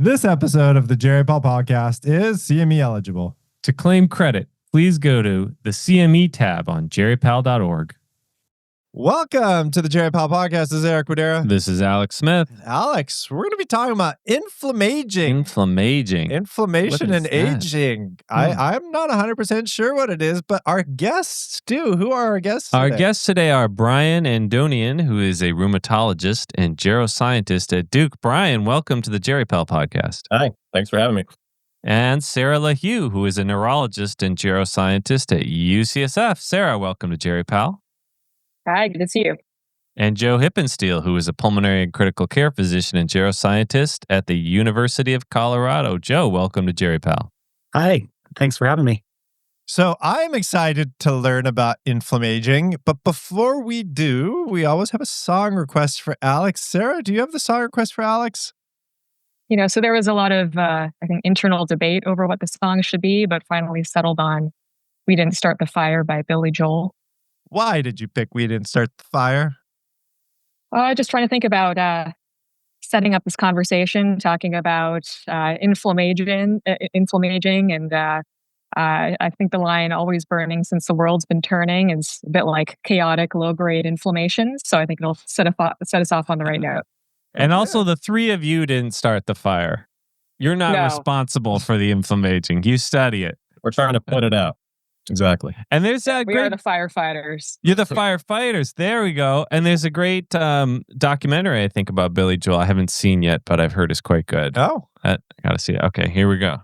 This episode of the GeriPal podcast is CME eligible. To claim credit, please go to the CME tab on GeriPal.org. Welcome to the GeriPal podcast. This is Eric Widera. This is Alex Smith. Alex, we're going to be talking about inflammaging. Inflammation and aging. I'm not 100% sure what it is, but our guests do. Who are our guests today? Our guests today are Brian Andonian, who is a rheumatologist and geroscientist at Duke. Brian, welcome to the GeriPal podcast. Hi, thanks for having me. And Sara LaHue, who is a neurologist and geroscientist at UCSF. Sara, welcome to GeriPal. Hi, good to see you. And Joe Hippensteel, who is a pulmonary and critical care physician and geroscientist at the University of Colorado. Joe, welcome to GeriPal. Hi, thanks for having me. So I'm excited to learn about inflammaging, but before we do, we always have a song request for Alex. Sara, do you have the song request for Alex? So there was a lot of, I think, internal debate over what the song should be, but finally settled on We Didn't Start the Fire by Billy Joel. Why did you pick We Didn't Start the Fire? Just trying to think about setting up this conversation, talking about inflammaging, and I think the line "always burning since the world's been turning" is a bit like chaotic, low-grade inflammation. So I think it'll set us off on the right note. And also, the three of you didn't start the fire. You're not responsible for the inflammaging. You study it. We're trying to put it out. Exactly. And there's that we are the firefighters. You're the firefighters. There we go. And there's a great documentary, I think, about Billy Joel. I haven't seen yet, but I've heard is quite good. Oh. I got to see it. Okay, here we go.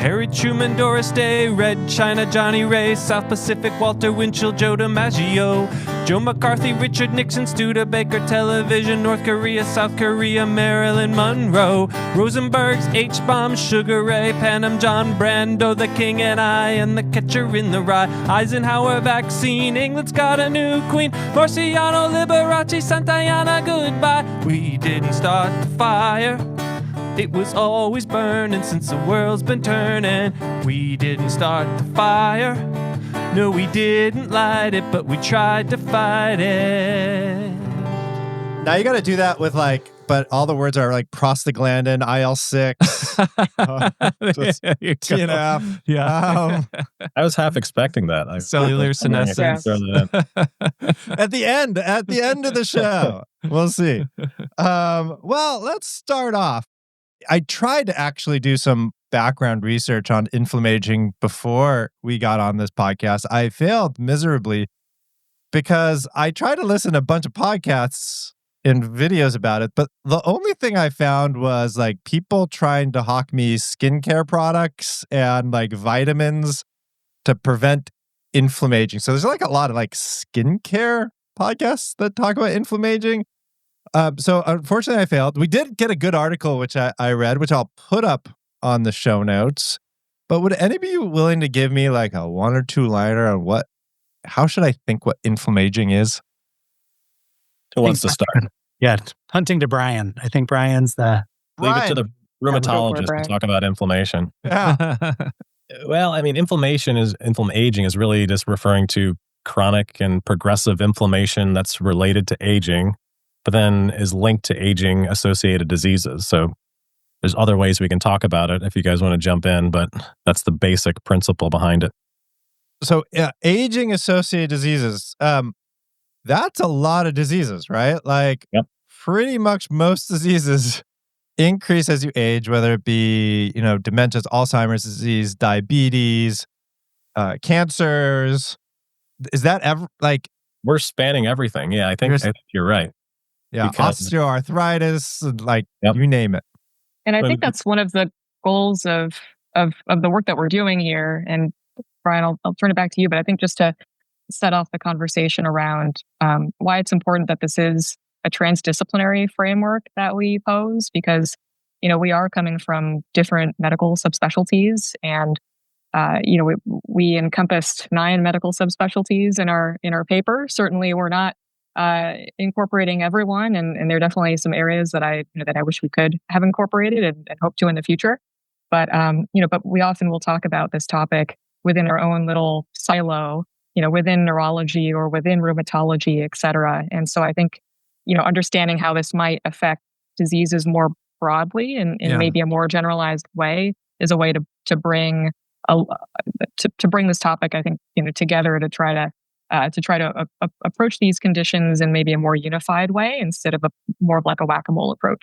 Harry Truman, Doris Day, Red China, Johnny Ray, South Pacific, Walter Winchell, Joe DiMaggio, Joe McCarthy, Richard Nixon, Studebaker, Television, North Korea, South Korea, Marilyn Monroe, Rosenberg's H-bomb, Sugar Ray, Panem, John Brando, the King and I, and the Catcher in the Rye, Eisenhower vaccine, England's got a new queen, Marciano, Liberace, Santayana, goodbye. We didn't start the fire. It was always burning since the world's been turning. We didn't start the fire. No, we didn't light it, but we tried to fight it. Now you got to do that with but all the words are like prostaglandin, IL-6, TNF. Yeah. I was half expecting that. Cellular senescence. At the end of the show. We'll see. Well, let's start off. I tried to actually do some background research on inflammaging before we got on this podcast. I failed miserably because I tried to listen to a bunch of podcasts and videos about it, but the only thing I found was people trying to hawk me skincare products and vitamins to prevent inflammaging. So there's a lot of skincare podcasts that talk about inflammaging. So unfortunately I failed. We did get a good article, which I read, which I'll put up on the show notes. But would anybody be willing to give me a 1 or 2 liner on how should I think what inflammaging is? Who wants to start? Yeah, hunting to Brian. I think Brian's the... Leave it to the rheumatologist to talk about inflammation. Yeah. Well, inflammaging is really just referring to chronic and progressive inflammation that's related to aging, but then is linked to aging-associated diseases. So there's other ways we can talk about it if you guys want to jump in, but that's the basic principle behind it. So aging-associated diseases, that's a lot of diseases, right? Yep. Pretty much most diseases increase as you age, whether it be, dementia, Alzheimer's disease, diabetes, cancers. Is that ever, We're spanning everything. Yeah, I think you're right. Yeah, osteoarthritis, you name it. And I think that's one of the goals of the work that we're doing here. And Brian, I'll turn it back to you, but I think just to set off the conversation around why it's important that this is a transdisciplinary framework that we pose, because, we are coming from different medical subspecialties, and we encompassed 9 medical subspecialties in our paper. Certainly, we're not incorporating everyone, and there are definitely some areas that I wish we could have incorporated and hope to in the future. But but we often will talk about this topic within our own little silo within neurology or within rheumatology, et cetera. And so I think, understanding how this might affect diseases more broadly and in maybe a more generalized way is a way to bring to bring this topic, I think, together to try to approach these conditions in maybe a more unified way instead of more of like a whack-a-mole approach,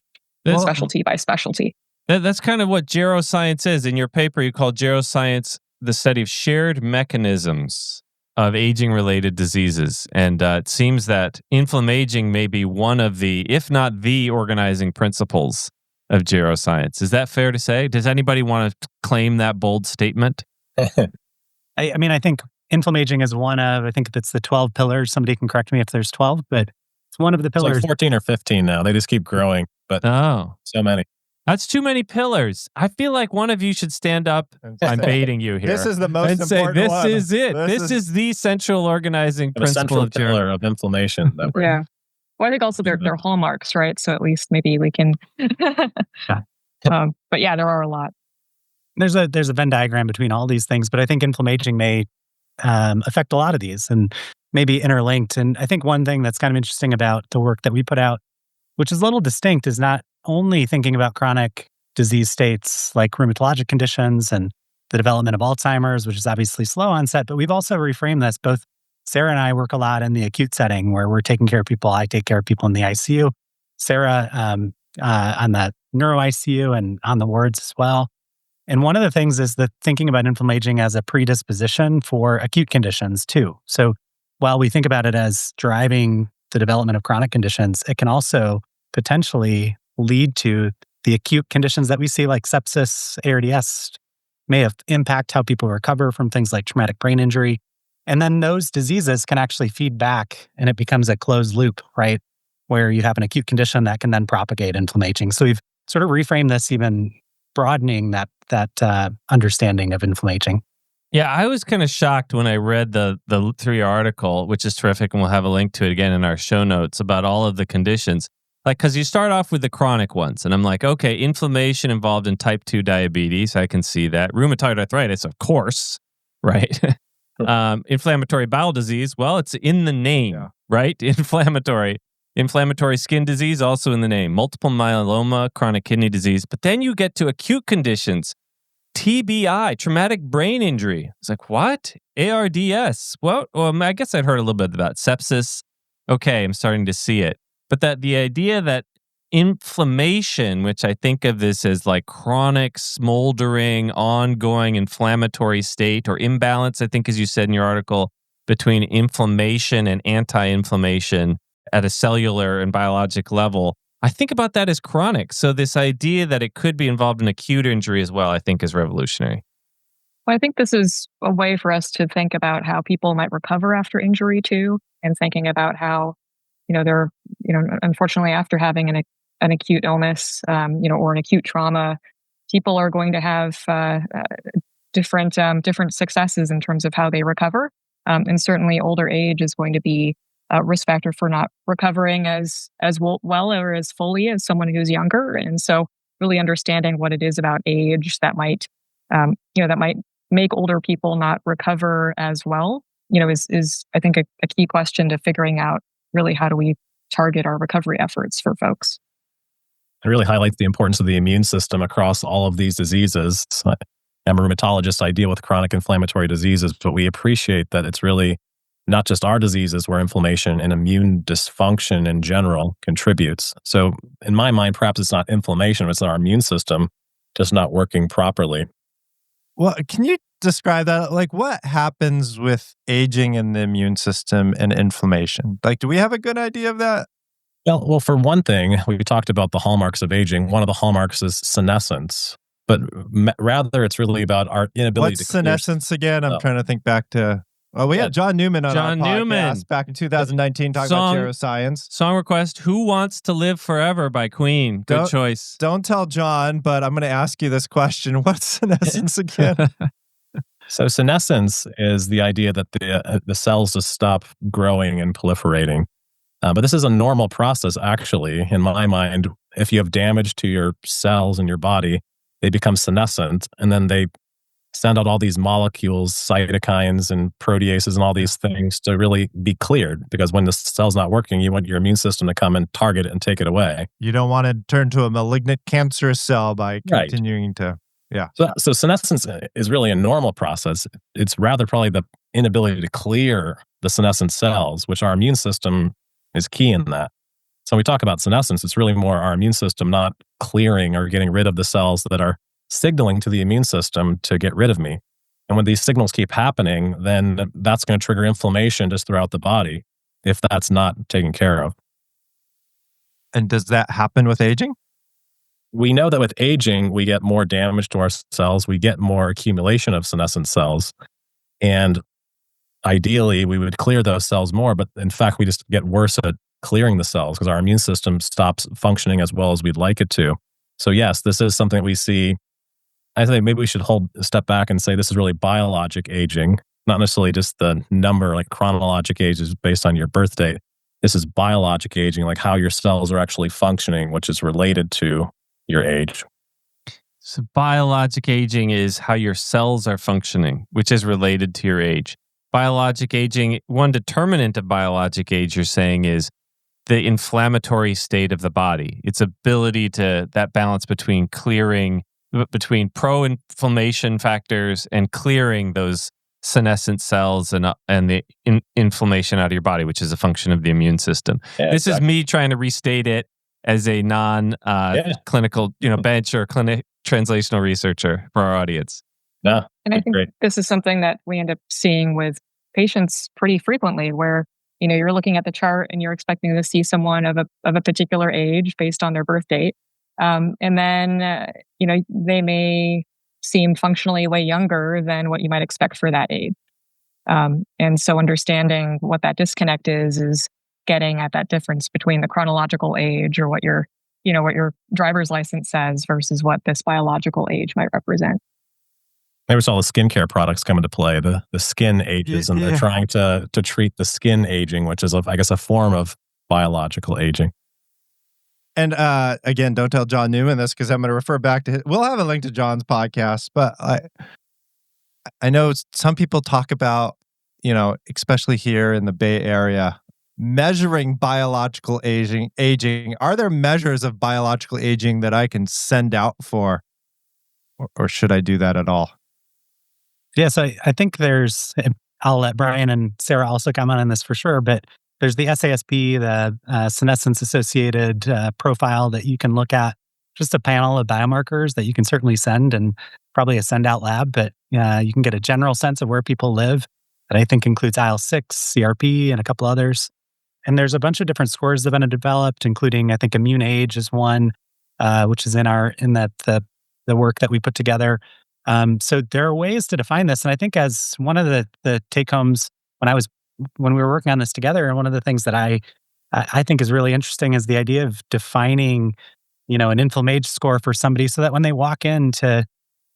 specialty by specialty. That's kind of what geroscience is. In your paper, you call geroscience the study of shared mechanisms of aging-related diseases. And it seems that inflammaging may be one of the, if not the organizing principles of geroscience. Is that fair to say? Does anybody want to claim that bold statement? I think inflammaging is one of, I think it's the 12 pillars. Somebody can correct me if there's 12, but it's one of the pillars. It's like 14 or 15 now. They just keep growing, but so many. That's too many pillars. I feel like one of you should stand up. I'm baiting you here. This is the most and important say, this one. is it. This is the central organizing principle of pillar of inflammation. That we're Well, I think also they're hallmarks, right? So at least maybe we can. But yeah, there are a lot. There's a Venn diagram between all these things, but I think inflammaging may affect a lot of these and maybe interlinked. And I think one thing that's kind of interesting about the work that we put out, which is a little distinct, is not only thinking about chronic disease states like rheumatologic conditions and the development of Alzheimer's, which is obviously slow onset, but we've also reframed this. Both Sara and I work a lot in the acute setting where we're taking care of people. I take care of people in the ICU. Sara on the neuro ICU and on the wards as well. And one of the things is that thinking about inflammaging as a predisposition for acute conditions too. So while we think about it as driving the development of chronic conditions, it can also potentially lead to the acute conditions that we see, like sepsis, ARDS, may impact how people recover from things like traumatic brain injury. And then those diseases can actually feed back and it becomes a closed loop, right? Where you have an acute condition that can then propagate inflammaging. So we've sort of reframed this, even broadening that understanding of inflammaging. Yeah, I was kind of shocked when I read the 3 article, which is terrific, and we'll have a link to it again in our show notes about all of the conditions. Like, because you start off with the chronic ones, and I'm like, okay, inflammation involved in type 2 diabetes, I can see that. Rheumatoid arthritis, of course, right? Inflammatory bowel disease, well, it's in the name, right? Inflammatory skin disease, also in the name. Multiple myeloma, chronic kidney disease. But then you get to acute conditions. TBI, traumatic brain injury. It's like, what? ARDS. Well, I guess I'd heard a little bit about sepsis. Okay, I'm starting to see it. But that the idea that inflammation, which I think of this as like chronic, smoldering, ongoing inflammatory state or imbalance, I think as you said in your article, between inflammation and anti-inflammation at a cellular and biologic level, I think about that as chronic. So this idea that it could be involved in acute injury as well, I think is revolutionary. Well, I think this is a way for us to think about how people might recover after injury too, and thinking about how, they're, unfortunately after having an acute illness, or an acute trauma, people are going to have different successes in terms of how they recover. And certainly older age is going to be a risk factor for not recovering as well or as fully as someone who's younger. And so really understanding what it is about age that might make older people not recover as well, is I think a key question to figuring out really how do we target our recovery efforts for folks. It really highlights the importance of the immune system across all of these diseases. I'm a rheumatologist. I deal with chronic inflammatory diseases, but we appreciate that it's really not just our diseases where inflammation and immune dysfunction in general contributes. So in my mind, perhaps it's not inflammation, it's our immune system just not working properly. Well, can you describe that? Like, what happens with aging in the immune system and inflammation? Like, do we have a good idea of that? Well, for one thing, we talked about the hallmarks of aging. One of the hallmarks is senescence, but rather it's really about our inability What's senescence again? I'm trying to think back to... Oh, we had John Newman on our podcast back in 2019 talking about Geroscience. Song request, Who Wants to Live Forever by Queen. Good choice. Don't tell John, but I'm going to ask you this question. What's senescence again? So senescence is the idea that the cells just stop growing and proliferating. But this is a normal process, actually, in my mind. If you have damage to your cells in your body, they become senescent, and then they send out all these molecules, cytokines and proteases and all these things to really be cleared. Because when the cell's not working, you want your immune system to come and target it and take it away. You don't want to turn to a malignant cancerous cell by Right. continuing to, yeah. So senescence is really a normal process. It's rather probably the inability to clear the senescent cells, which our immune system is key in that. So when we talk about senescence, it's really more our immune system not clearing or getting rid of the cells that are signaling to the immune system to get rid of me. And when these signals keep happening, then that's going to trigger inflammation just throughout the body if that's not taken care of. And does that happen with aging? We know that with aging, we get more damage to our cells. We get more accumulation of senescent cells. And ideally, we would clear those cells more. But in fact, we just get worse at clearing the cells because our immune system stops functioning as well as we'd like it to. So yes, this is something that we see. I think maybe we should hold a step back and say this is really biologic aging, not necessarily just the number like chronologic age is based on your birth date. This is biologic aging, like how your cells are actually functioning, which is related to your age. So biologic aging is how your cells are functioning, which is related to your age. Biologic aging, one determinant of biologic age, you're saying, is the inflammatory state of the body. Its ability to, that balance between clearing, between pro-inflammation factors and clearing those senescent cells and the inflammation out of your body, which is a function of the immune system. Yeah, this is me trying to restate it as a non-clinical, bench or clinic translational researcher for our audience. Yeah, and I think great. This is something that we end up seeing with patients pretty frequently, where you're looking at the chart and you're expecting to see someone of a particular age based on their birth date, and then they may seem functionally way younger than what you might expect for that age. And so understanding what that disconnect is getting at that difference between the chronological age or what your driver's license says versus what this biological age might represent. Maybe it's all the skincare products come into play. The skin ages, and they're trying to treat the skin aging, which is, I guess, a form of biological aging. And again, don't tell John Newman this because I'm going to refer back to we'll have a link to John's podcast, but I know some people talk about, especially here in the Bay Area, measuring biological aging. Are there measures of biological aging that I can send out for, or should I do that at all? Yes, I think I'll let Brian and Sara also comment on this for sure, but there's the SASP, the senescence associated profile that you can look at, just a panel of biomarkers that you can certainly send, and probably a send out lab, but you can get a general sense of where people live that I think includes IL-6, CRP, and a couple others. And there's a bunch of different scores that have been developed, including, I think, immune age is one, which is in the work that we put together. So there are ways to define this. And I think as one of the take-homes when we were working on this together, and one of the things that I think is really interesting is the idea of defining, an Inflammaging score for somebody so that when they walk into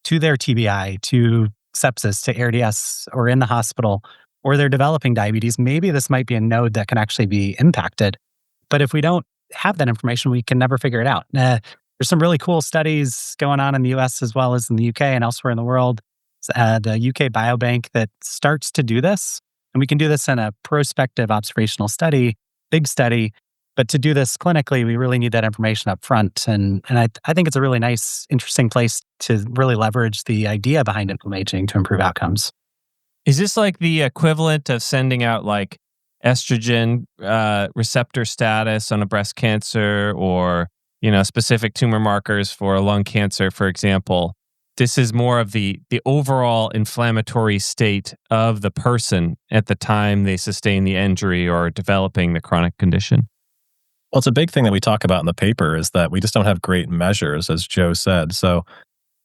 their TBI, to sepsis, to ARDS, or in the hospital, or they're developing diabetes, maybe this might be a node that can actually be impacted. But if we don't have that information, we can never figure it out. There's some really cool studies going on in the US as well as in the UK and elsewhere in the world. The UK Biobank that starts to do this. And we can do this in a prospective observational study, big study. But to do this clinically, we really need that information up front. And I think it's a really nice, interesting place to really leverage the idea behind Inflammaging to improve outcomes. Is this like the equivalent of sending out like estrogen receptor status on a breast cancer, or specific tumor markers for lung cancer, for example? This is more of the overall inflammatory state of the person at the time they sustain the injury or developing the chronic condition. Well, it's a big thing that we talk about in the paper is that we just don't have great measures, as Joe said. So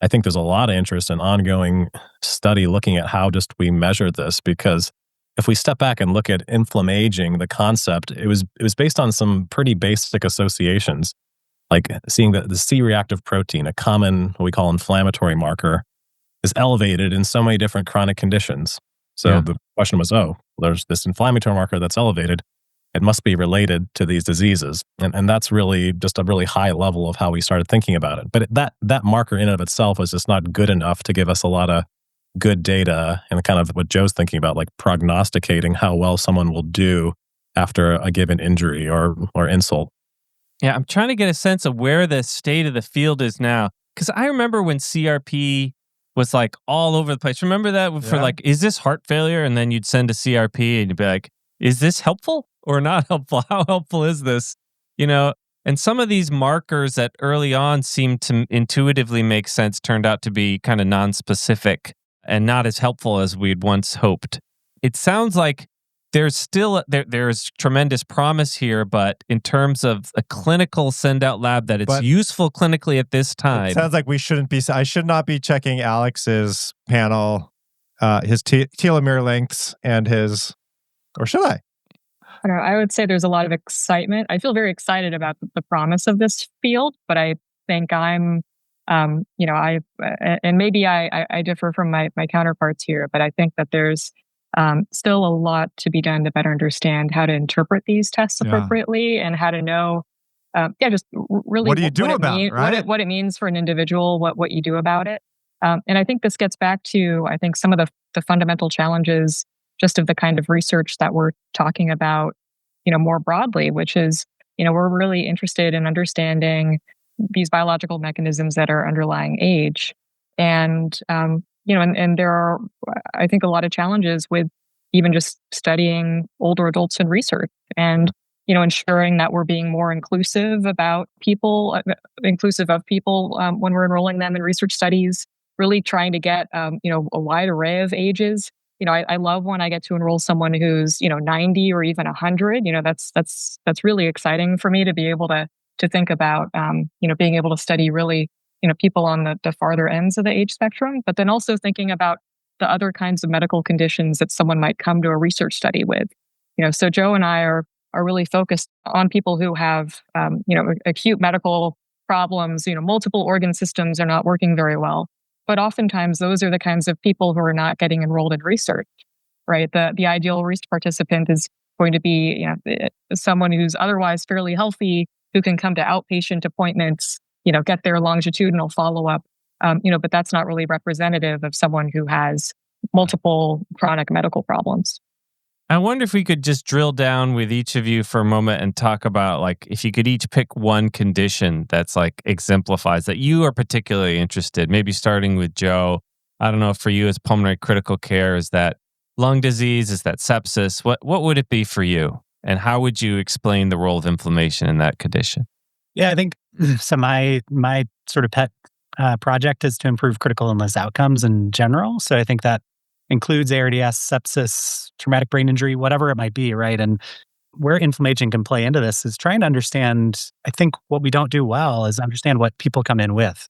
I think there's a lot of interest in ongoing study looking at how just we measure this, because if we step back and look at Inflammaging, the concept, it was based on some pretty basic associations, like seeing that the C-reactive protein, a common, what we call inflammatory marker, is elevated in so many different chronic conditions. So the question was, there's this inflammatory marker that's elevated. It must be related to these diseases. And that's really just a really high level of how we started thinking about it. But that marker in and of itself was just not good enough to give us a lot of good data and kind of what Joe's thinking about, like prognosticating how well someone will do after a given injury or insult. Yeah, I'm trying to get a sense of where the state of the field is now. Because I remember when CRP was like all over the place. Remember that for like, is this heart failure? And then you'd send a CRP and you'd be like, is this helpful or not helpful? How helpful is this? You know, and some of these markers that early on seemed to intuitively make sense turned out to be kind of non-specific and not as helpful as we'd once hoped. It sounds like there's still there's tremendous promise here, but in terms of a clinical send-out lab that it's useful clinically at this time. It sounds like we shouldn't be. I should not be checking Alex's panel, his telomere lengths and his, or should I? I don't know. I would say there's a lot of excitement. I feel very excited about the promise of this field, but I think I'm, and maybe I differ from my counterparts here, but I think that there's still a lot to be done to better understand how to interpret these tests appropriately and how to know, just really what do you do about it, right? What it means for an individual, what you do about it. And I think this gets back to, I think, some of the fundamental challenges just of the kind of research that we're talking about, more broadly, which is, we're really interested in understanding these biological mechanisms that are underlying age. And, and there are, I think, a lot of challenges with even just studying older adults in research and, ensuring that we're being more inclusive of people when we're enrolling them in research studies, really trying to get, a wide array of ages. I love when I get to enroll someone who's, 90 or even 100. That's really exciting for me to be able to think about, being able to study really, people on the farther ends of the age spectrum, but then also thinking about the other kinds of medical conditions that someone might come to a research study with. So Joe and I are really focused on people who have, acute medical problems. Multiple organ systems are not working very well. But oftentimes, those are the kinds of people who are not getting enrolled in research, right? The ideal research participant is going to be, someone who's otherwise fairly healthy, who can come to outpatient appointments, get their longitudinal follow-up, but that's not really representative of someone who has multiple chronic medical problems. I wonder if we could just drill down with each of you for a moment and talk about, like, if you could each pick one condition that's like exemplifies that you are particularly interested, maybe starting with Joe. I don't know if for you as pulmonary critical care, is that lung disease? Is that sepsis? What would it be for you? And how would you explain the role of inflammation in that condition? Yeah, I think so. My sort of pet project is to improve critical illness outcomes in general. So I think that includes ARDS, sepsis, traumatic brain injury, whatever it might be, right? And where inflammation can play into this is trying to understand, I think what we don't do well is understand what people come in with.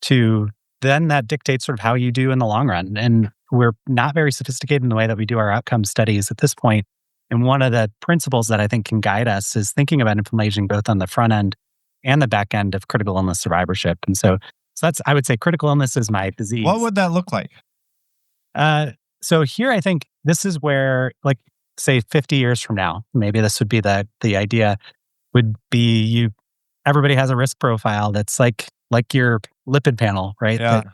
Then that dictates sort of how you do in the long run. And we're not very sophisticated in the way that we do our outcome studies at this point. And one of the principles that I think can guide us is thinking about inflammation both on the front end and the back end of critical illness survivorship. And so that's, I would say, critical illness is my disease. What would that look like? So here, I think this is where, like, say 50 years from now, maybe this would be the idea would be everybody has a risk profile that's like your lipid panel, right? Yeah. That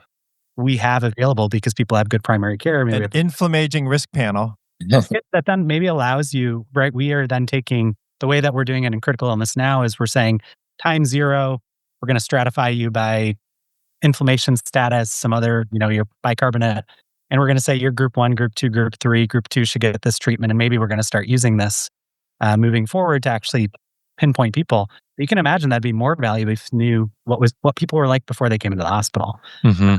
we have available because people have good primary care. An inflammaging risk panel. That then maybe allows you, right? We are then taking the way that we're doing it in critical illness now is we're saying time zero, we're going to stratify you by inflammation status, some other, your bicarbonate. And we're going to say you're group 1, group 2, group 3, group 2 should get this treatment. And maybe we're going to start using this moving forward to actually pinpoint people. You can imagine that'd be more valuable if you knew what people were like before they came into the hospital. Mm-hmm.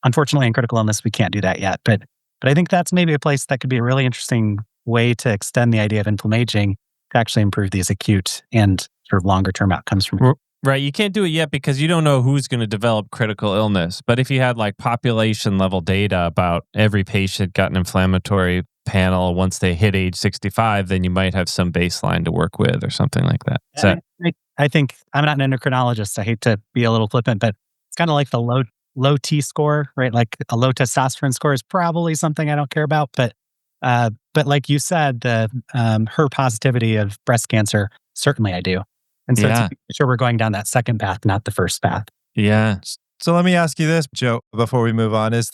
Unfortunately, in critical illness, we can't do that yet. But I think that's maybe a place that could be a really interesting way to extend the idea of inflammaging to actually improve these acute and sort of longer term outcomes from it. Right. You can't do it yet because you don't know who's going to develop critical illness. But if you had like population level data about every patient got an inflammatory panel once they hit age 65, then you might have some baseline to work with or something like that. So, I think I'm not an endocrinologist. I hate to be a little flippant, but it's kind of like the low T score, right? Like a low testosterone score is probably something I don't care about. But like you said, the HER positivity of breast cancer, certainly I do. And so to be sure we're going down that second path, not the first path. Yeah. So let me ask you this, Joe, before we move on, is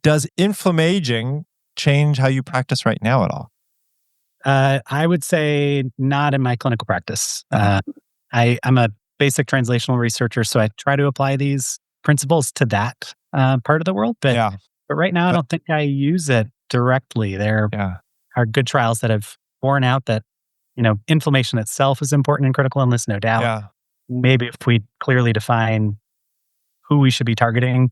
Does inflammaging change how you practice right now at all? I would say not in my clinical practice. I'm a basic translational researcher, so I try to apply these principles to that part of the world. But right now, I don't think I use it directly. There are good trials that have borne out that inflammation itself is important in critical illness, no doubt. Yeah. Maybe if we clearly define who we should be targeting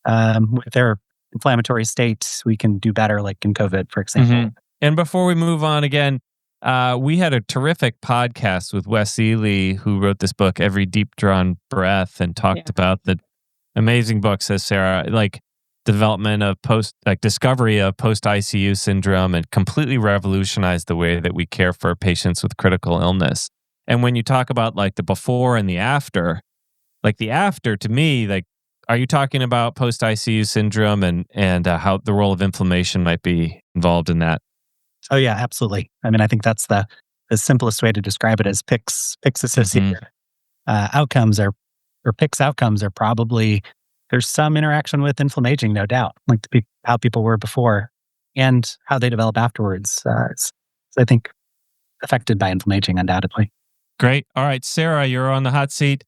with their inflammatory state, we can do better, like in COVID, for example. And before we move on again, we had a terrific podcast with Wes Ely, who wrote this book, Every Deep Drawn Breath, and talked about the amazing book, says Sara, like development of discovery of post-ICU syndrome, and completely revolutionized the way that we care for patients with critical illness. And when you talk about like the before and the after, like the after to me, like, are you talking about post-ICU syndrome and how the role of inflammation might be involved in that? Oh yeah, absolutely. I mean, I think that's the simplest way to describe it as PICS associated outcomes or PICS outcomes are probably, there's some interaction with inflammaging, no doubt, like how people were before and how they develop afterwards. It's, I think, affected by inflammaging, undoubtedly. Great. All right, Sara, you're on the hot seat.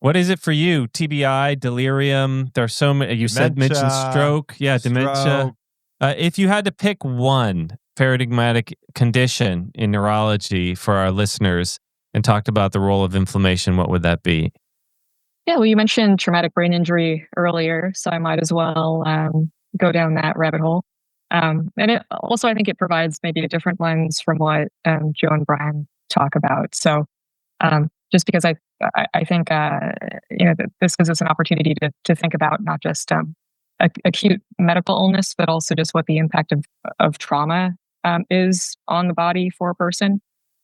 What is it for you? TBI, delirium? There's so many. You mentioned stroke. Yeah, dementia. If you had to pick one paradigmatic condition in neurology for our listeners and talked about the role of inflammation, what would that be? Yeah, well, you mentioned traumatic brain injury earlier, so I might as well go down that rabbit hole. And it also, I think it provides maybe a different lens from what Joe and Brian talk about. So just because I think that this gives us an opportunity to think about not just acute medical illness, but also just what the impact of trauma is on the body for a person,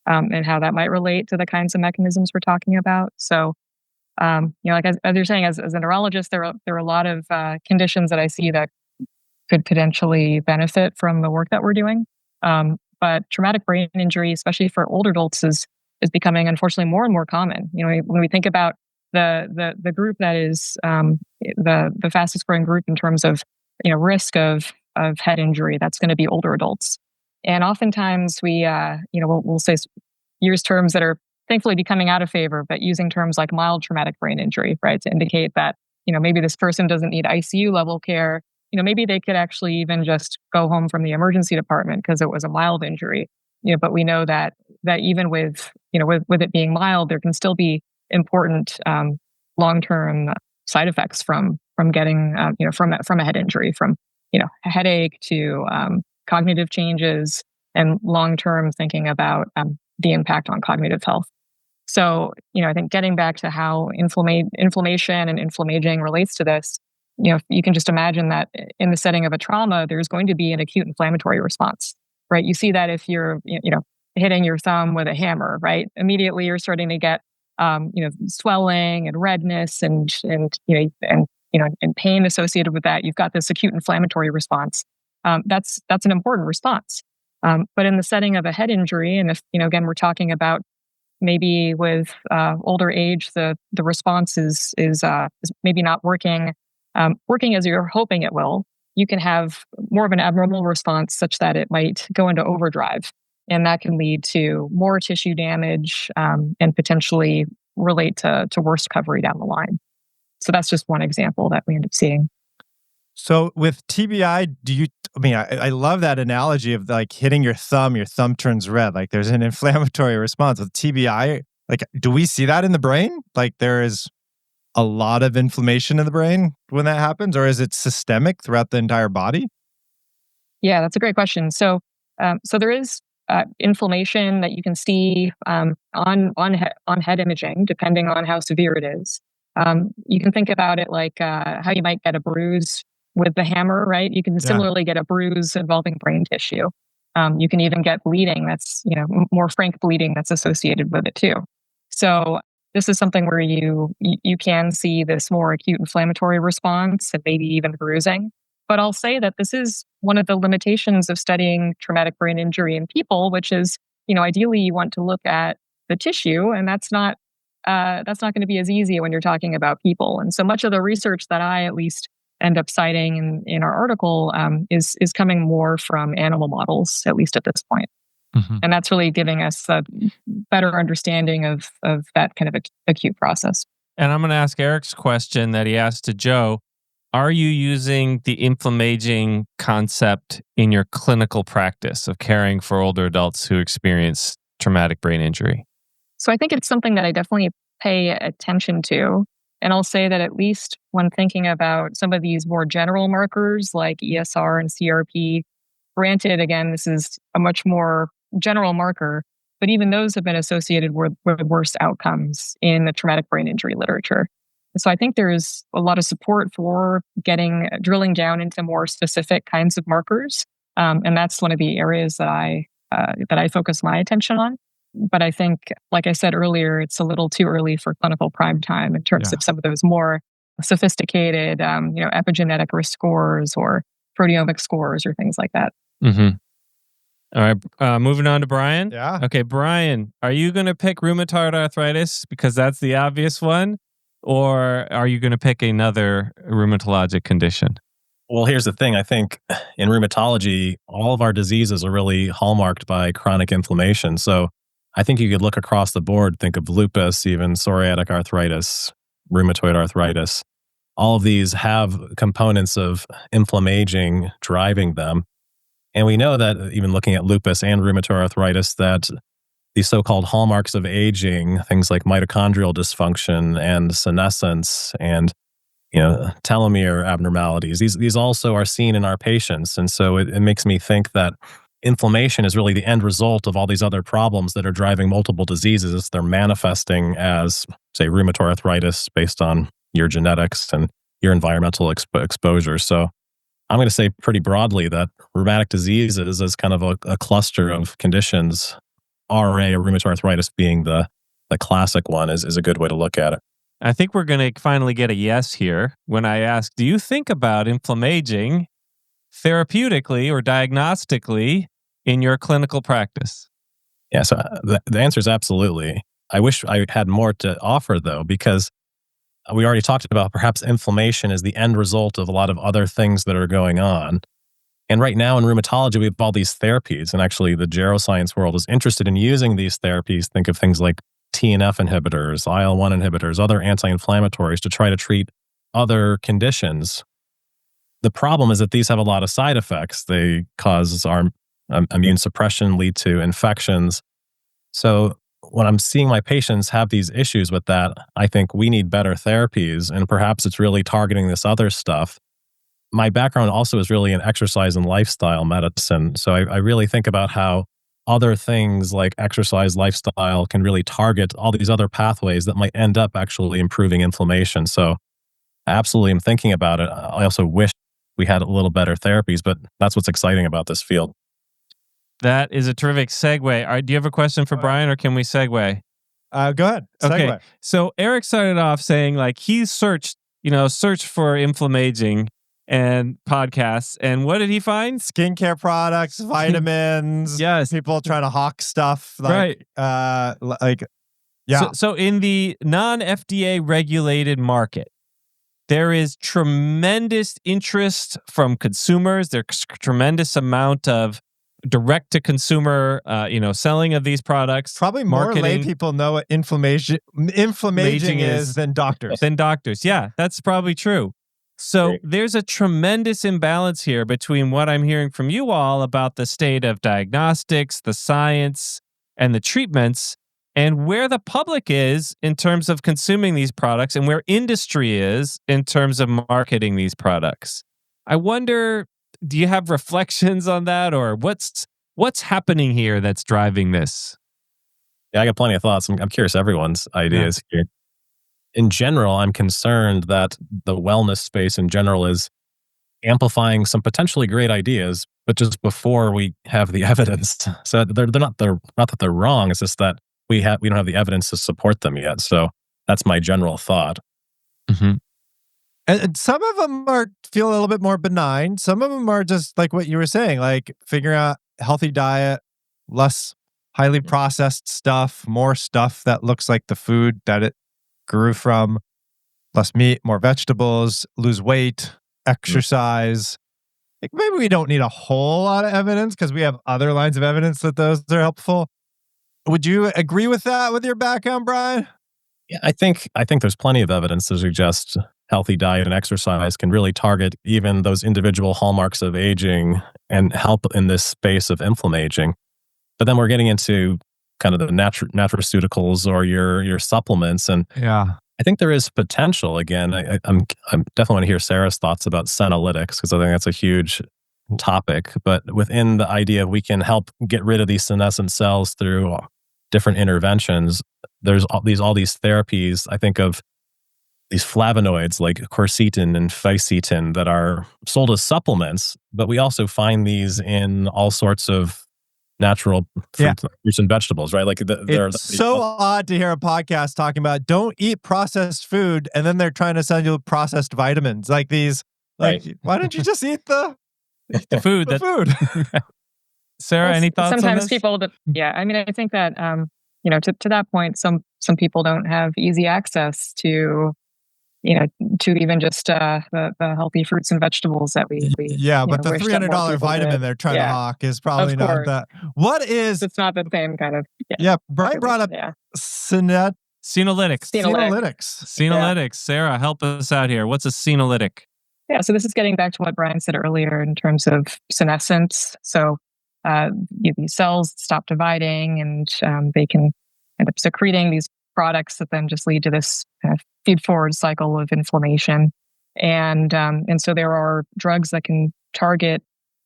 and how that might relate to the kinds of mechanisms we're talking about. So, like as you're saying, as a neurologist, there are a lot of conditions that I see that could potentially benefit from the work that we're doing. But traumatic brain injury, especially for older adults, is becoming unfortunately more and more common. When we think about the group that is the fastest growing group in terms of risk of head injury, that's going to be older adults. And oftentimes we'll say use terms that are thankfully becoming out of favor, but using terms like mild traumatic brain injury, right, to indicate that maybe this person doesn't need ICU level care. Maybe they could actually even just go home from the emergency department because it was a mild injury. But we know that even with it being mild, there can still be important long-term side effects from getting from a head injury, from a headache to cognitive changes and long-term thinking about the impact on cognitive health. So, I think getting back to how inflammation and inflammaging relates to this, you can just imagine that in the setting of a trauma, there's going to be an acute inflammatory response, right? You see that if you're, hitting your thumb with a hammer, right? Immediately you're starting to get, swelling and redness and pain associated with that. You've got this acute inflammatory response. That's an important response. But in the setting of a head injury, and if, again, we're talking about maybe with older age, the response is maybe not working as you're hoping it will. You can have more of an abnormal response such that it might go into overdrive. And that can lead to more tissue damage and potentially relate to worse recovery down the line. So that's just one example that we end up seeing. So with TBI, I love that analogy of like hitting your thumb turns red. Like there's an inflammatory response. With TBI, like, do we see that in the brain? Like there is a lot of inflammation in the brain when that happens, or is it systemic throughout the entire body? Yeah, that's a great question. So there is inflammation that you can see on head imaging, depending on how severe it is. You can think about it like how you might get a bruise with the hammer, right? You can similarly get a bruise involving brain tissue. You can even get bleeding that's, more frank bleeding that's associated with it too. So this is something where you can see this more acute inflammatory response and maybe even bruising. But I'll say that this is one of the limitations of studying traumatic brain injury in people, which is, ideally you want to look at the tissue, and that's not going to be as easy when you're talking about people. And so much of the research that I at least end up citing in our article is coming more from animal models, at least at this point. Mm-hmm. And that's really giving us a better understanding of that kind of acute process. And I'm going to ask Eric's question that he asked to Joe. Are you using the Inflammaging concept in your clinical practice of caring for older adults who experience traumatic brain injury? So I think it's something that I definitely pay attention to. And I'll say that at least when thinking about some of these more general markers like ESR and CRP, granted, again, this is a much more general marker, but even those have been associated with worse outcomes in the traumatic brain injury literature. So I think there's a lot of support for drilling down into more specific kinds of markers. And that's one of the areas that I focus my attention on. But I think, like I said earlier, it's a little too early for clinical prime time in terms of some of those more sophisticated, epigenetic risk scores or proteomic scores or things like that. Mm-hmm. All right, moving on to Brian. Yeah. Okay, Brian, are you going to pick rheumatoid arthritis because that's the obvious one? Or are you going to pick another rheumatologic condition? Well, here's the thing. I think in rheumatology, all of our diseases are really hallmarked by chronic inflammation. So I think you could look across the board, think of lupus, even psoriatic arthritis, rheumatoid arthritis. All of these have components of inflammaging driving them. And we know that even looking at lupus and rheumatoid arthritis, that these so-called hallmarks of aging, things like mitochondrial dysfunction and senescence and telomere abnormalities, these also are seen in our patients. And so it makes me think that inflammation is really the end result of all these other problems that are driving multiple diseases. They're manifesting as, say, rheumatoid arthritis based on your genetics and your environmental exposure. So I'm going to say pretty broadly that rheumatic diseases is kind of a cluster of conditions. RA or rheumatoid arthritis being the classic one is a good way to look at it. I think we're going to finally get a yes here when I ask, do you think about Inflammaging therapeutically or diagnostically in your clinical practice? Yeah, so the answer is absolutely. I wish I had more to offer, though, because we already talked about perhaps inflammation is the end result of a lot of other things that are going on. And right now in rheumatology, we have all these therapies. And actually, the geroscience world is interested in using these therapies. Think of things like TNF inhibitors, IL-1 inhibitors, other anti-inflammatories to try to treat other conditions. The problem is that these have a lot of side effects. They cause our immune suppression, lead to infections. So when I'm seeing my patients have these issues with that, I think we need better therapies, and perhaps it's really targeting this other stuff. My background also is really in exercise and lifestyle medicine. So I really think about how other things like exercise, lifestyle can really target all these other pathways that might end up actually improving inflammation. So I absolutely am thinking about it. I also wish we had a little better therapies, but that's what's exciting about this field. That is a terrific segue. Do you have a question for Brian, or can we segue? Go ahead. Segue. Okay. So Eric started off saying he searched for Inflammaging and podcasts, and what did he find? Skincare products, vitamins. Yes. People trying to hawk stuff. Right. Yeah. So in the non-FDA regulated market, there is tremendous interest from consumers. There's tremendous amount of direct-to-consumer, selling of these products. Probably more lay marketing. people know what inflammaging is than doctors. Yeah, that's probably true. So Great. There's a tremendous imbalance here between what I'm hearing from you all about the state of diagnostics, the science, and the treatments, and where the public is in terms of consuming these products and where industry is in terms of marketing these products. I wonder, do you have reflections on that, or what's happening here that's driving this? Yeah, I got plenty of thoughts. I'm curious everyone's ideas here. In general, I'm concerned that the wellness space in general is amplifying some potentially great ideas, but just before we have the evidence. So they're not that they're wrong. It's just that we don't have the evidence to support them yet. So that's my general thought. Mm-hmm. And some of them feel a little bit more benign. Some of them are just like what you were saying, like figuring out healthy diet, less highly processed stuff, more stuff that looks like the food that it grew from, less meat, more vegetables, lose weight, exercise. Like maybe we don't need a whole lot of evidence because we have other lines of evidence that those are helpful. Would you agree with that with your background, Brian? Yeah, I think there's plenty of evidence to suggest healthy diet and exercise can really target even those individual hallmarks of aging and help in this space of inflammaging. But then we're getting into kind of the nutraceuticals or your supplements, and Yeah. I think there is potential. Again, I'm definitely want to hear Sarah's thoughts about Senolytics because I think that's a huge topic. But within the idea we can help get rid of these senescent cells through different interventions, there's all these therapies. I think of these flavonoids like quercetin and fisetin that are sold as supplements, but we also find these in all sorts of natural fruits and vegetables, right? Like it's so odd to hear a podcast talking about don't eat processed food, and then they're trying to sell you processed vitamins like these. Like, right. Why don't you just eat the food? The food. Sarah, any thoughts? Sometimes on this? people, I mean, I think that to that point, some people don't have easy access to to even just the healthy fruits and vegetables that we but the $300 vitamin they're trying to hawk is probably not that. What is? It's not the same kind of. Brian brought up Senolytics. Senolytics. Sarah, help us out here. What's a senolytic? Yeah, so this is getting back to what Brian said earlier in terms of senescence. So these cells stop dividing, and they can end up secreting these products that then just lead to this kind of feed-forward cycle of inflammation. And so there are drugs that can target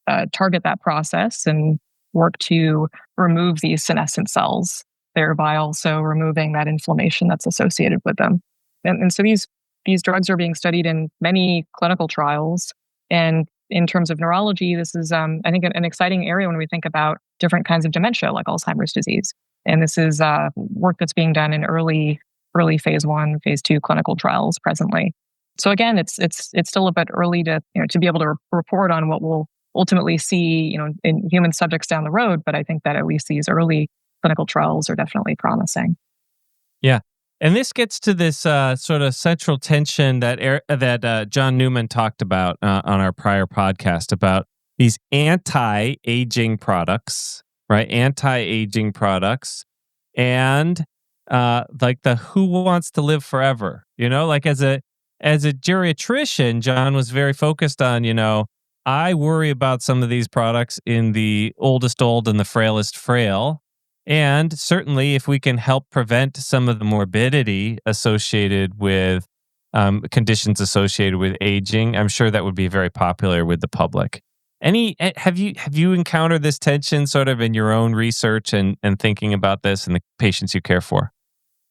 that process and work to remove these senescent cells, thereby also removing that inflammation that's associated with them. And so these drugs are being studied in many clinical trials. And in terms of neurology, this is, I think, an exciting area when we think about different kinds of dementia, like Alzheimer's disease. And this is work that's being done in early phase 1, phase 2 clinical trials presently. So again, it's still a bit early to be able to report on what we'll ultimately see in human subjects down the road. But I think that at least these early clinical trials are definitely promising. Yeah. And this gets to this sort of central tension that John Newman talked about on our prior podcast about these anti-aging products, right? Anti-aging products, and like the who wants to live forever. Like as a geriatrician, John was very focused on. I worry about some of these products in the oldest old and the frailest frail. And certainly, if we can help prevent some of the morbidity associated with conditions associated with aging, I'm sure that would be very popular with the public. Have you encountered this tension sort of in your own research and thinking about this and the patients you care for?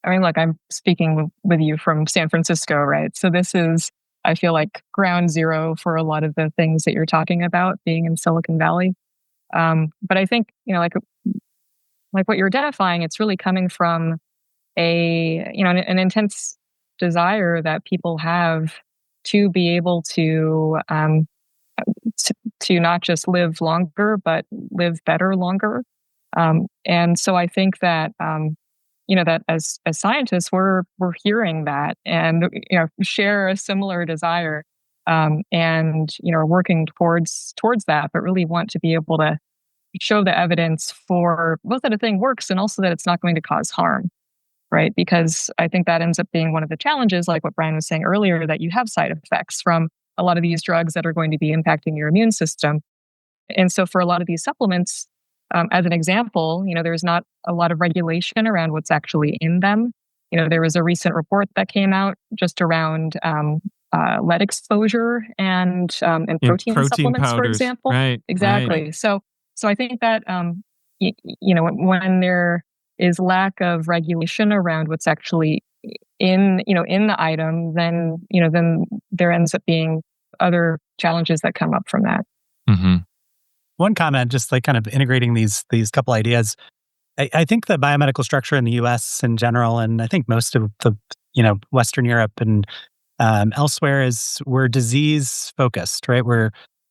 I mean, look, I'm speaking with you from San Francisco, right? So this is, I feel like, ground zero for a lot of the things that you're talking about being in Silicon Valley. But I think, like what you're identifying, it's really coming from an intense desire that people have to be able to not just live longer, but live better longer. And so I think that that as scientists, we're hearing that and share a similar desire, and are working towards that, but really want to be able to show the evidence for both that a thing works and also that it's not going to cause harm, right? Because I think that ends up being one of the challenges, like what Brian was saying earlier, that you have side effects from a lot of these drugs that are going to be impacting your immune system. And so for a lot of these supplements, as an example, there's not a lot of regulation around what's actually in them. There was a recent report that came out just around lead exposure and protein supplements, powders, for example. Right. Exactly. Right. So I think that when there is lack of regulation around what's actually in the item, then there ends up being other challenges that come up from that. Mm-hmm. One comment, just like kind of integrating these couple ideas. I think the biomedical structure in the U.S. in general, and I think most of the Western Europe and elsewhere, is we're disease focused, right?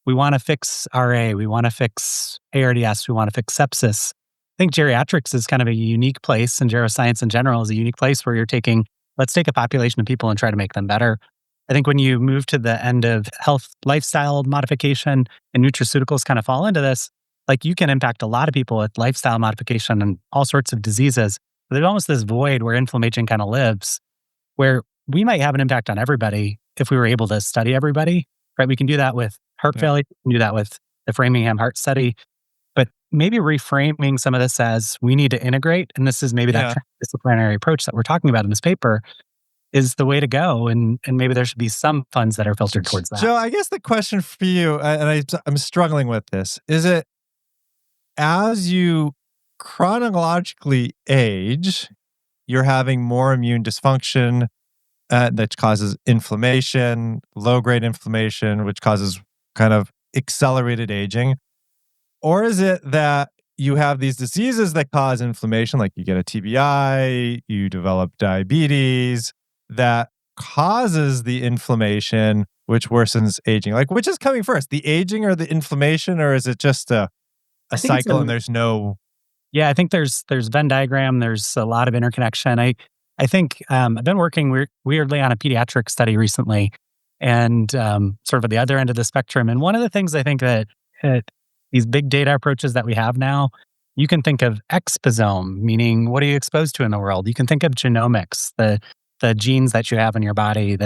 We want to fix RA, we want to fix ARDS, we want to fix sepsis. I think geriatrics is kind of a unique place, and geroscience in general is a unique place where let's take a population of people and try to make them better. I think when you move to the end of health lifestyle modification, and nutraceuticals kind of fall into this, like you can impact a lot of people with lifestyle modification and all sorts of diseases. But there's almost this void where inflammation kind of lives, where we might have an impact on everybody if we were able to study everybody, right? We can do that with heart failure. We can do that with the Framingham Heart Study. But maybe reframing some of this as we need to integrate, and this is maybe that transdisciplinary approach that we're talking about in this paper, is the way to go. And maybe there should be some funds that are filtered towards that. Joe, I guess the question for you, and I'm struggling with this, is it as you chronologically age, you're having more immune dysfunction that causes inflammation, low-grade inflammation, which causes kind of accelerated aging? Or is it that you have these diseases that cause inflammation, like you get a TBI, you develop diabetes, that causes the inflammation, which worsens aging? Like, which is coming first, the aging or the inflammation, or is it just a cycle and there's no... Yeah, I think there's Venn diagram. There's a lot of interconnection. I think I've been working weirdly on a pediatric study recently, and sort of at the other end of the spectrum. And one of the things I think that these big data approaches that we have now, you can think of exposome, meaning what are you exposed to in the world? You can think of genomics, the genes that you have in your body.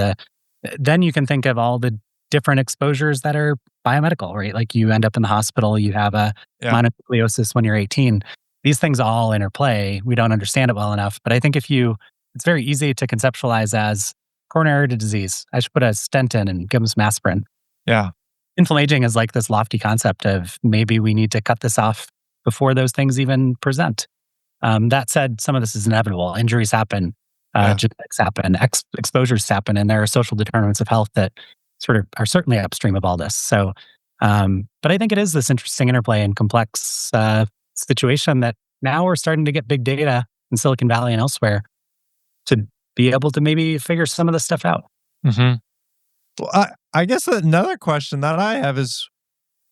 Then you can think of all the different exposures that are biomedical, right? Like you end up in the hospital, you have a mononucleosis when you're 18. These things all interplay. We don't understand it well enough. But I think it's very easy to conceptualize as coronary artery disease. I should put a stent in and give them some aspirin. Yeah. Inflammaging is like this lofty concept of maybe we need to cut this off before those things even present. That said, some of this is inevitable. Injuries happen, genetics happen, exposures happen, and there are social determinants of health that sort of are certainly upstream of all this. So, but I think it is this interesting interplay and complex situation that now we're starting to get big data in Silicon Valley and elsewhere to be able to maybe figure some of this stuff out. Mm-hmm. Well, I guess another question that I have is,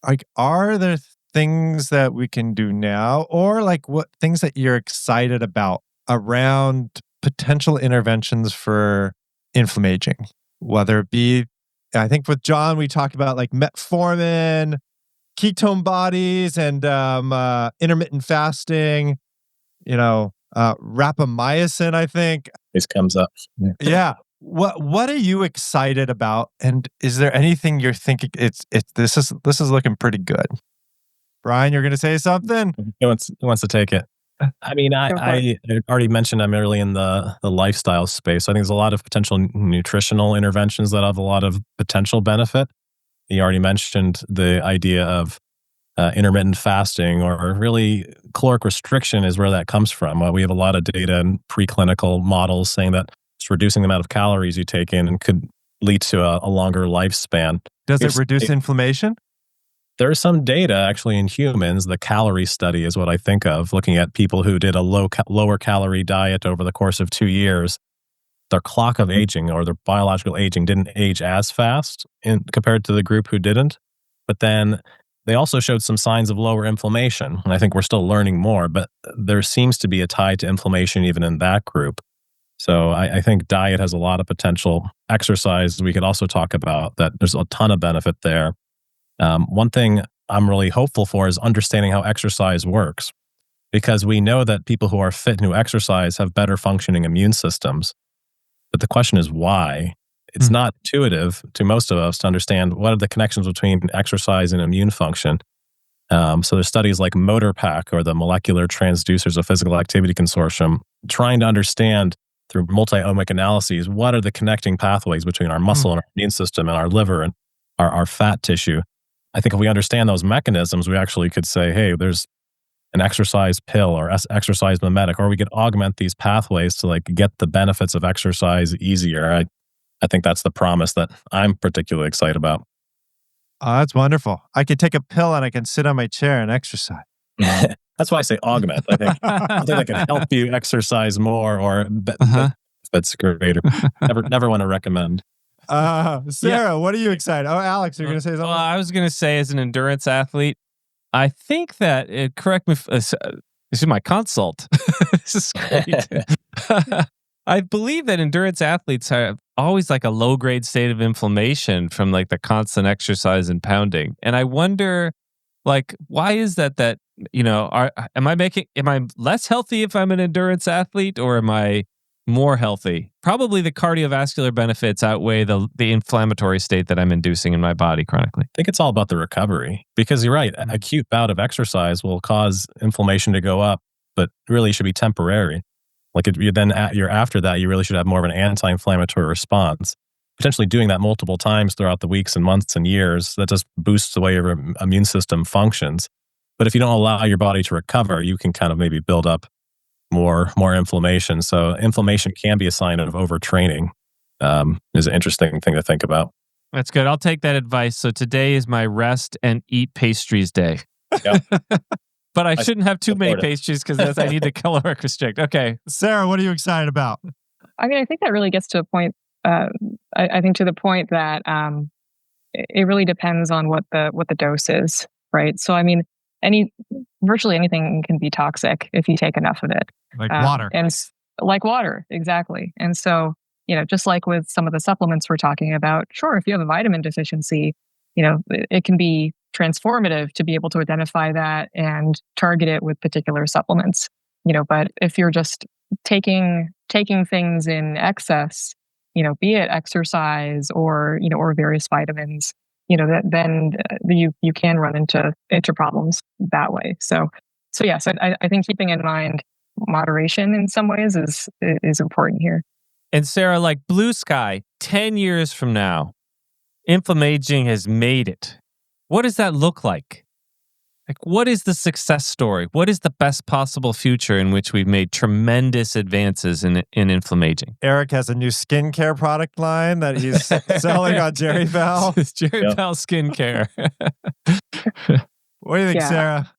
like, are there things that we can do now, or like what things that you're excited about around potential interventions for inflammaging? Whether it be, I think with John, we talked about like metformin, ketone bodies, and intermittent fasting, rapamycin, I think. This comes up. Yeah. What are you excited about? And is there anything you're thinking this is looking pretty good? Brian, you're going to say something? Who wants to take it? I mean, I already mentioned I'm early in the lifestyle space. So I think there's a lot of potential nutritional interventions that have a lot of potential benefit. You already mentioned the idea of intermittent fasting, or really caloric restriction is where that comes from. We have a lot of data and preclinical models saying that it's reducing the amount of calories you take in and could lead to a longer lifespan. Does it reduce inflammation? There is some data actually in humans. The calorie study is what I think of, looking at people who did a lower calorie diet over the course of 2 years. Their clock of aging, or their biological aging, didn't age as fast compared to the group who didn't. But then they also showed some signs of lower inflammation. And I think we're still learning more, but there seems to be a tie to inflammation even in that group. So I think diet has a lot of potential. Exercise, we could also talk about that. There's a ton of benefit there. One thing I'm really hopeful for is understanding how exercise works, because we know that people who are fit and who exercise have better functioning immune systems. But the question is why? It's not intuitive to most of us to understand what are the connections between exercise and immune function. So there's studies like MotorPack, or the Molecular Transducers of Physical Activity Consortium, trying to understand through multi-omic analyses what are the connecting pathways between our muscle and our immune system and our liver and our fat tissue. I think if we understand those mechanisms, we actually could say, hey, there's an exercise pill or exercise mimetic, or we could augment these pathways to like get the benefits of exercise easier. I think that's the promise that I'm particularly excited about. Oh, that's wonderful. I could take a pill and I can sit on my chair and exercise. That's why I say augment. I think that can help you exercise more, or that's greater. Never want to recommend. Sarah, what are you excited? Oh, Alex, you're going to say something? Well, I was going to say, as an endurance athlete, I think that, correct me if this is my consult. This is great. I believe that endurance athletes have always like a low grade state of inflammation from like the constant exercise and pounding. And I wonder, like, why is that, am I less healthy if I'm an endurance athlete, or am I more healthy? Probably the cardiovascular benefits outweigh the inflammatory state that I'm inducing in my body chronically. I think it's all about the recovery, because you're right. Acute bout of exercise will cause inflammation to go up, but really should be temporary. Like you're after that, you really should have more of an anti-inflammatory response. Potentially doing that multiple times throughout the weeks and months and years, that just boosts the way your immune system functions. But if you don't allow your body to recover, you can kind of maybe build up more inflammation. So inflammation can be a sign of overtraining. Is an interesting thing to think about. That's good. I'll take that advice. So today is my rest and eat pastries day. Yep. But I shouldn't have too many pastries because I need to caloric restrict. Okay. Sarah, what are you excited about? I mean, I think that really gets to a point, I think to the point that it really depends on what the dose is, right? So, I mean, virtually anything can be toxic if you take enough of it. Like water. And like water, exactly. And so, just like with some of the supplements we're talking about, sure, if you have a vitamin deficiency, it can be transformative to be able to identify that and target it with particular supplements. But if you're just taking things in excess, be it exercise or various vitamins, then you can run into problems that way. So yes, I think keeping in mind moderation in some ways is important here. And Sarah, like blue sky, 10 years from now, Inflammaging has made it. What does that look like? Like, what is the success story? What is the best possible future in which we've made tremendous advances in Inflammaging? Eric has a new skincare product line that he's selling on GeriPal. It's GeriPal skincare. What do you think, Sarah?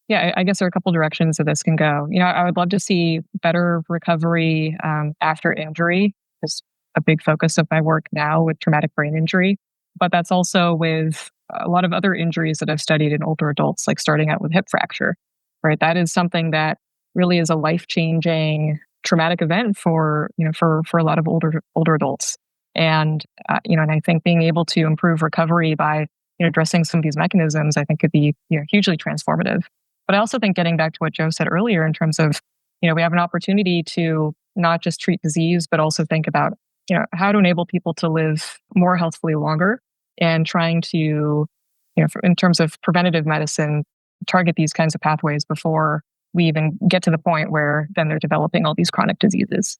Yeah, I guess there are a couple directions that this can go. I would love to see better recovery after injury. It's a big focus of my work now with traumatic brain injury. But that's also with a lot of other injuries that I've studied in older adults, like starting out with hip fracture, right? That is something that really is a life-changing traumatic event for a lot of older adults. And and I think being able to improve recovery by addressing some of these mechanisms, I think could be hugely transformative. But I also think getting back to what Joe said earlier in terms of we have an opportunity to not just treat disease, but also think about how to enable people to live more healthfully longer, and trying to in terms of preventative medicine, target these kinds of pathways before we even get to the point where then they're developing all these chronic diseases.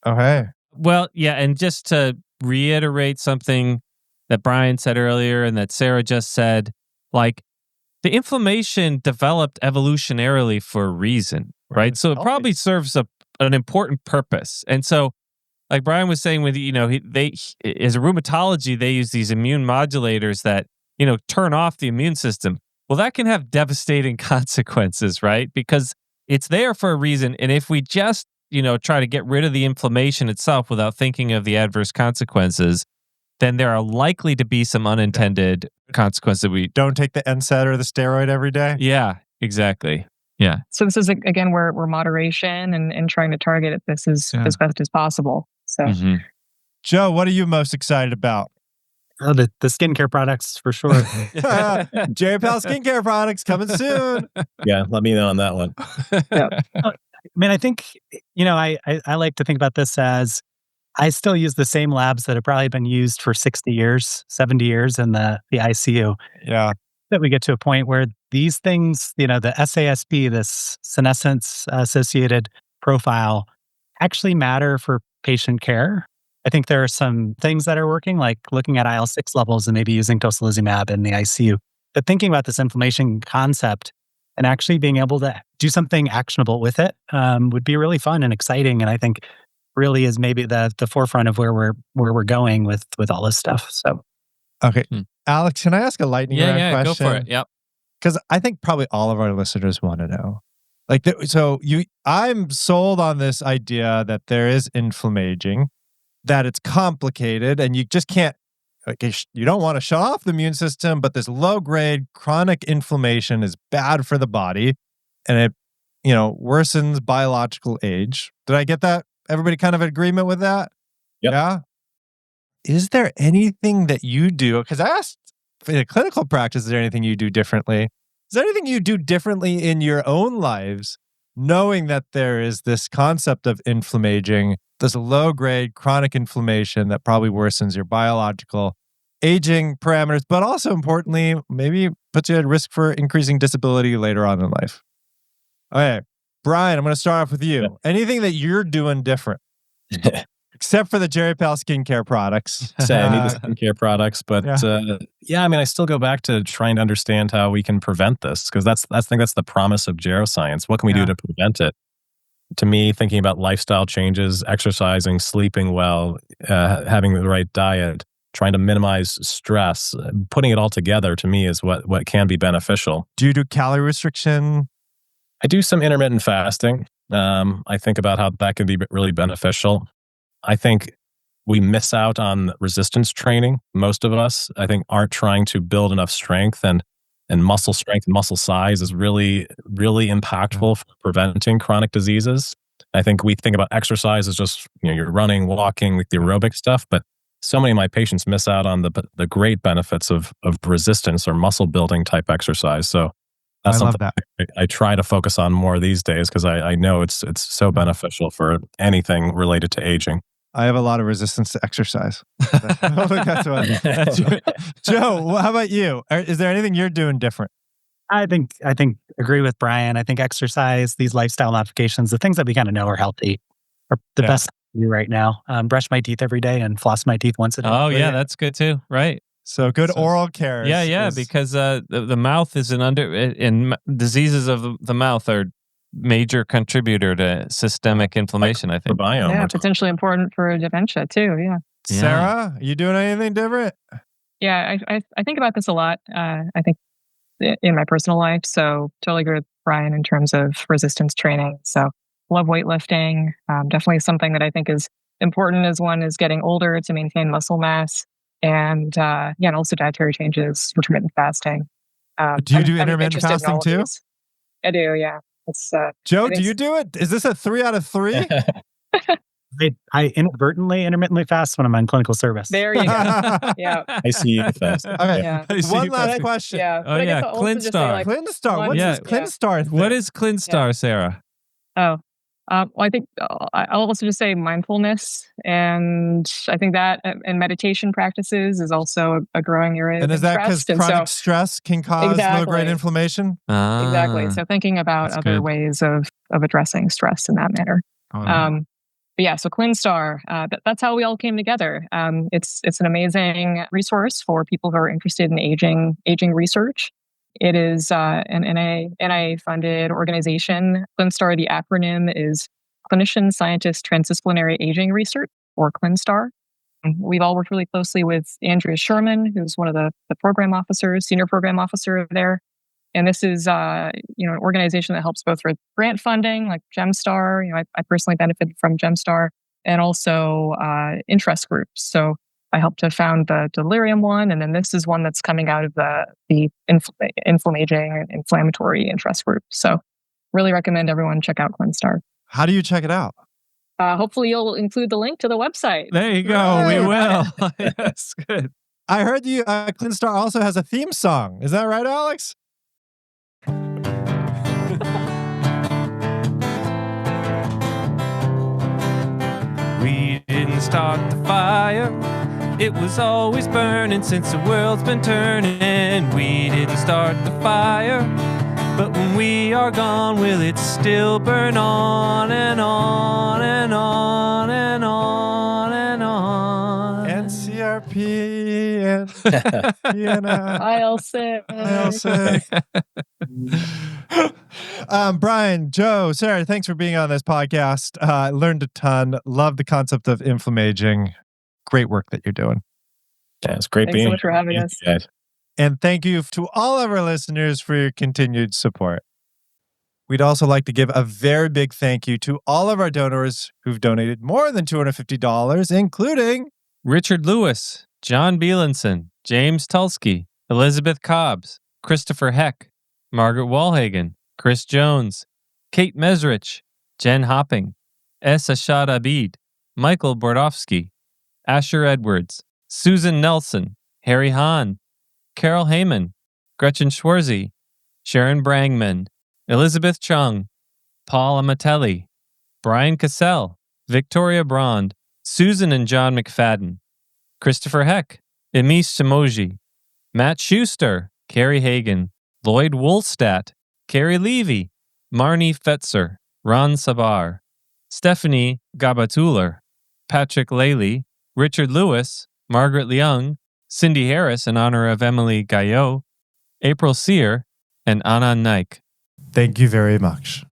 Okay. Well, yeah, and just to reiterate something that Brian said earlier and that Sarah just said, like, the inflammation developed evolutionarily for a reason, right? So it probably serves an important purpose. And so, like Brian was saying, with they as a rheumatology, they use these immune modulators that turn off the immune system. Well, that can have devastating consequences, right? Because it's there for a reason, and if we just try to get rid of the inflammation itself without thinking of the adverse consequences, then there are likely to be some unintended consequences. We don't take the NSAID or the steroid every day. Yeah, exactly. Yeah. So this is again where moderation and trying to target this as best as possible. So, Joe, what are you most excited about? Oh, the skincare products for sure. GeriPal skincare products coming soon. Yeah, let me know on that one. I mean, I think I like to think about this as I still use the same labs that have probably been used for 60 years, 70 years in the ICU. Yeah. That we get to a point where these things, the SASP, this senescence associated profile, actually matter for patient care. I think there are some things that are working, like looking at IL-6 levels and maybe using tocilizumab in the ICU. But thinking about this inflammation concept and actually being able to do something actionable with it would be really fun and exciting. And I think really is maybe the forefront of where we're going with all this stuff. So, okay, Alex, can I ask a lightning round question? Go for it. Yep. Because I think probably all of our listeners want to know. I'm sold on this idea that there is inflammaging, that it's complicated, and you just can't. You don't want to shut off the immune system, but this low-grade chronic inflammation is bad for the body, and it worsens biological age. Did I get that? Everybody kind of in agreement with that? Yep. Yeah. Is there anything that you do? Because I asked in a clinical practice, is there anything you do differently? Is there anything you do differently in your own lives, knowing that there is this concept of inflammaging, this low-grade chronic inflammation that probably worsens your biological aging parameters, but also importantly, maybe puts you at risk for increasing disability later on in life? Okay, Brian, I'm going to start off with you. Yeah. Anything that you're doing different? Except for the GeriPal skincare products. Say I need the skincare products, but I mean, I still go back to trying to understand how we can prevent this, because I think that's the promise of geroscience. What can we do to prevent it? To me, thinking about lifestyle changes, exercising, sleeping well, having the right diet, trying to minimize stress, putting it all together, to me, is what can be beneficial. Do you do calorie restriction? I do some intermittent fasting. I think about how that can be really beneficial. I think we miss out on resistance training. Most of us, I think, aren't trying to build enough strength, and muscle strength and muscle size is really, really impactful for preventing chronic diseases. I think we think about exercise as just, you're running, walking, with the aerobic stuff, but so many of my patients miss out on the great benefits of resistance or muscle building type exercise. So that's something I try to focus on more these days, because I know it's so beneficial for anything related to aging. I have a lot of resistance to exercise. That's Joe, how about you? Is there anything you're doing different? I think agree with Brian. I think exercise, these lifestyle modifications, the things that we kind of know are healthy, are the best to do right now. Brush my teeth every day and floss my teeth once a day. Oh yeah, that's good too. Right. So good oral care. Because the mouth is in diseases of the mouth are major contributor to systemic inflammation, I think. Biome. Yeah, potentially important for dementia too. Yeah. Sarah, are you doing anything different? Yeah, I think about this a lot. I think in my personal life. So totally agree with Brian in terms of resistance training. So love weightlifting. Definitely something that I think is important as one is getting older to maintain muscle mass. And and also dietary changes, intermittent fasting. Do you do intermittent fasting too? I do, yeah. It's, Joe, do you do it? Is this a 3 out of 3? I inadvertently intermittently fast when I'm on clinical service. There you go. Yeah. I see you fast. Okay. Yeah. One last question. Yeah. Oh yeah, ClinStar. ClinStar. What's this ClinStar thing? What is ClinStar, Sarah? Oh, well, I think I'll also just say mindfulness, and I think that and meditation practices is also a growing area. And is that because chronic stress can cause low-grade inflammation? Exactly. So thinking about other ways of addressing stress in that manner. But yeah, so ClinStar, that's how we all came together. It's an amazing resource for people who are interested in aging research. It is an NIA-funded organization. ClinStar, the acronym is Clinician Scientist Transdisciplinary Aging Research, or ClinStar. We've all worked really closely with Andrea Sherman, who's one of the program officers, senior program officer there. And this is an organization that helps both with grant funding, like GemStar. I personally benefited from GemStar, and also interest groups. So I helped to found the delirium one, and then this is one that's coming out of the Inflammaging and inflammatory interest group. So really recommend everyone check out ClinStar. How do you check it out? Hopefully you'll include the link to the website. There you go. We will. Yes, good. I heard ClinStar also has a theme song. Is that right, Alex? We didn't start the fire. It was always burning since the world's been turning. We didn't start the fire, but when we are gone, will it still burn on and on and on and on and on? NCRP and IL-6. Brian, Joe, Sarah, thanks for being on this podcast. I learned a ton. Love the concept of inflammaging. Great work that you're doing. Yeah, it's great being here. Thanks so much for having us. Guys. And thank you to all of our listeners for your continued support. We'd also like to give a very big thank you to all of our donors who've donated more than $250, including Richard Lewis, John Bielenson, James Tulsky, Elizabeth Cobbs, Christopher Heck, Margaret Walhagen, Chris Jones, Kate Mesrich, Jen Hopping, S. Ashad Abid, Michael Bordowski, Asher Edwards, Susan Nelson, Harry Hahn, Carol Heyman, Gretchen Schwarzy, Sharon Brangman, Elizabeth Chung, Paul Amatelli, Brian Cassell, Victoria Brond, Susan and John McFadden, Christopher Heck, Emish Samoji, Matt Schuster, Carrie Hagan, Lloyd Woolstat, Carrie Levy, Marnie Fetzer, Ron Sabar, Stephanie Gabatuller, Patrick Laley, Richard Lewis, Margaret Leung, Cindy Harris in honor of Emily Guyot, April Sear, and Anna Naik. Thank you very much.